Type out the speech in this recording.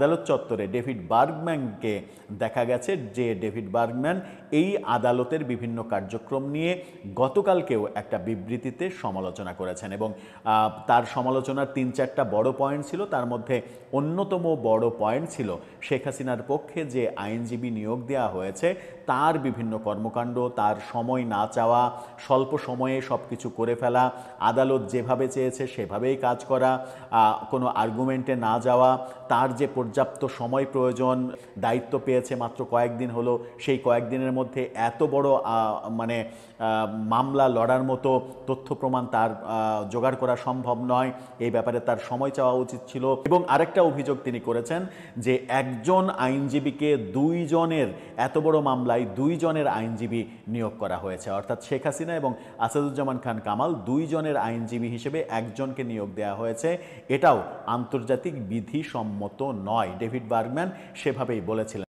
আদালত চত্বরে ডেভিড বার্গম্যানকে দেখা গেছে যে ডেভিড বার্গম্যান এই আদালতের বিভিন্ন কার্যক্রম নিয়ে গতকালকেও একটা বিবৃতিতে সমালোচনা করেছেন এবং তার সমালোচনার ৩-৪টা বড় পয়েন্ট ছিল। তার মধ্যে অন্যতম বড় পয়েন্ট ছিল শেখ হাসিনার পক্ষে যে আইনজীবী নিয়োগ দেওয়া হয়েছে তার বিভিন্ন কর্মকাণ্ড, তার সময় না চাওয়া, স্বল্প সময়ে সব কিছু করে ফেলা, আদালত যেভাবে চেয়েছে সেভাবেই কাজ করা, কোনো আর্গুমেন্টে না যাওয়া, তার যে পর্যাপ্ত সময় প্রয়োজন, দায়িত্ব পেয়েছে মাত্র কয়েকদিন হলো, সেই কয়েকদিনের মধ্যে এত বড় মানে মামলা লড়ার মতো তথ্য প্রমাণ তার জোগাড় করা সম্ভব নয়, এই ব্যাপারে তার সময় চাওয়া উচিত ছিল। এবং আরেকটা অভিযোগ তিনি করেছেন যে একজন আইনজীবীকে দুইজনের, এত বড় মামলায় দুইজনের আইনজীবী নিয়োগ করা হয়েছে, অর্থাৎ শেখ হাসিনা এবং আসাদুজ্জামান খান কামাল দুইজনের আইনজীবী হিসেবে একজনকে নিয়োগ দেওয়া হয়েছে, এটাও আন্তর্জাতিক বিধিসম্মত নয়। ডেভিড বার্গম্যান সেভাবেই বলেছিলেন।